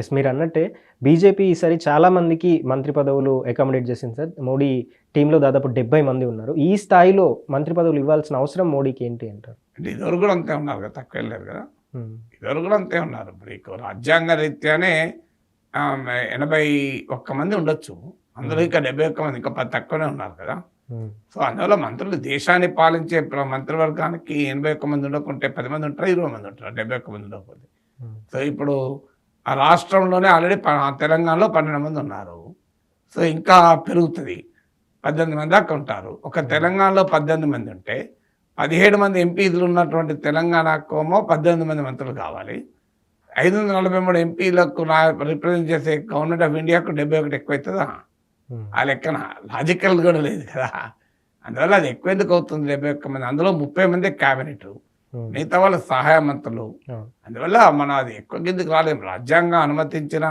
Yes. మీరన్నట్టే BJP ఈసారి చాలా మందికి మంత్రి పదవులు అకామిడేట్ చేసింది సార్. మోడీ టీమ్‌లో దాదాపు 70 మంది ఉన్నారు. ఈ స్థాయిలో మంత్రి పదవులు ఇవ్వాల్సిన అవసరం మోడీకి ఏంటి అంటారు? అంటే ఇదివరకు కూడా అంతే ఉన్నారు కదా, తక్కువ వెళ్ళారు కదా. హ్మ్. ఇదివరకు కూడా అంతే ఉన్నారు. ఇప్పుడు ఇక రాజ్యాంగ రీత్యానే 81 మంది ఉండొచ్చు. అందులో ఇంకా 71 మంది, ఇంకా 10 తక్కువనే ఉన్నారు కదా. హ్మ్. సో అందువల్ల మంత్రులు దేశాన్ని పాలించే మంత్రివర్గానికి 81 మంది ఉండకుంటే 10 మంది ఉంటారు, 20 మంది ఉంటారు, 71 మంది ఉండకపోతే. హ్మ్. సో ఇప్పుడు ఆ రాష్ట్రంలోనే ఆల్రెడీ తెలంగాణలో 12 మంది ఉన్నారు. సో ఇంకా పెరుగుతుంది, 18 మంది దాకా ఉంటారు. ఒక తెలంగాణలో 18 మంది ఉంటే 17 మంది ఎంపీలు ఉన్నటువంటి తెలంగాణకేమో 18 మంది మంత్రులు కావాలి. 543 ఎంపీలకు రిప్రజెంట్ చేసే గవర్నమెంట్ ఆఫ్ ఇండియాకు 71 ఎక్కువవుతుందా? ఆ లెక్కన లాజికల్ కూడా లేదు కదా. అందువల్ల అది ఎక్కువ ఎందుకు అవుతుంది 71 మంది? అందులో 30 మంది క్యాబినెట్, మిగతా వాళ్ళ సహాయ మంత్రులు. అందువల్ల మనం అది ఎక్కువ కిందకి రాలేము. రాజ్యాంగం అనుమతించిన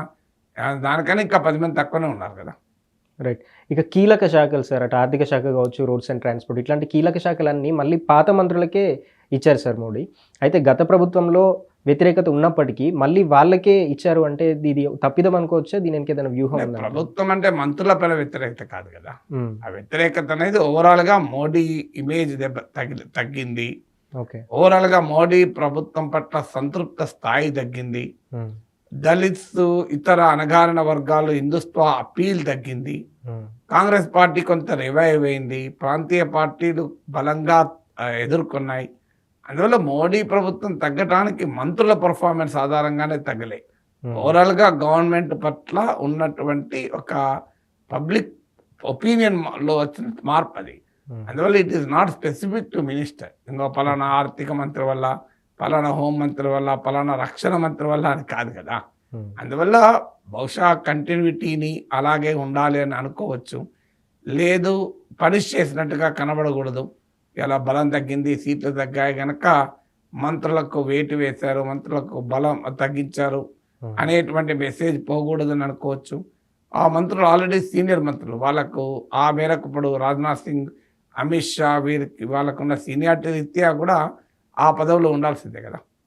దానికన్నా ఇంకా 10 మంది తక్కువనే ఉన్నారు కదా. రైట్. ఇక కీలక శాఖలు సార్, అటు ఆర్థిక శాఖ కావచ్చు, రోడ్స్ అండ్ ట్రాన్స్‌పోర్ట్ ఇట్లాంటి కీలక శాఖలన్నీ మళ్ళీ పాత మంత్రులకే ఇచ్చారు సార్ మోడీ. అయితే గత ప్రభుత్వంలో వ్యతిరేకత ఉన్నప్పటికీ మళ్ళీ వాళ్ళకే ఇచ్చారు అంటే ఇది తప్పిదం అనుకోవచ్చా? దీని వెనక ఏదైనా వ్యూహం ఉందా? ప్రభుత్వం అంటే మంత్రుల పైన వ్యతిరేకత కాదు కదా. ఆ వ్యతిరేకత అనేది ఓవరాల్గా మోడీ ఇమేజ్ తగ్గింది. ఓకే. ఓవరాల్గా మోడీ ప్రభుత్వం పట్ల సంతృప్త స్థాయి తగ్గింది. దళిత్స్, ఇతర అణగారిన వర్గాలు, హిందుత్వ అపీల్ తగ్గింది. కాంగ్రెస్ పార్టీ కొంత రివైవ్ అయింది. ప్రాంతీయ పార్టీలు బలంగా ఎదుర్కొన్నాయి. అందువల్ల మోడీ ప్రభుత్వం తగ్గడానికి మంత్రుల పర్ఫార్మెన్స్ ఆధారంగానే తగ్గలే. ఓవరాల్గా గవర్నమెంట్ పట్ల ఉన్నటువంటి ఒక పబ్లిక్ ఒపీనియన్లో వచ్చిన మార్పు అది. అందువల్ల it is not specific to minister. ఇంకో పలానా ఆర్థిక మంత్రి వల్ల, పలానా హోంమంత్రి వల్ల, పలానా రక్షణ మంత్రి వల్ల అని కాదు కదా. అందువల్ల బహుశా కంటిన్యూటీని అలాగే ఉండాలి అని అనుకోవచ్చు. లేదు, పనిష్ చేసినట్టుగా కనబడకూడదు. ఇలా బలం తగ్గింది, సీట్లు తగ్గాయి కనుక మంత్రులకు వేటు వేశారు, మంత్రులకు బలం తగ్గించారు అనేటువంటి మెసేజ్ పోకూడదని అనుకోవచ్చు. ఆ మంత్రులు ఆల్రెడీ సీనియర్ మంత్రులు, వాళ్ళకు ఆ మేరకు ఇప్పుడు రాజ్నాథ్ సింగ్, అమిత్ షా వీరికి వాళ్ళకున్న సీనియారిటీ రీత్యా కూడా ఆ పదవిలో ఉండాల్సిందే కదా.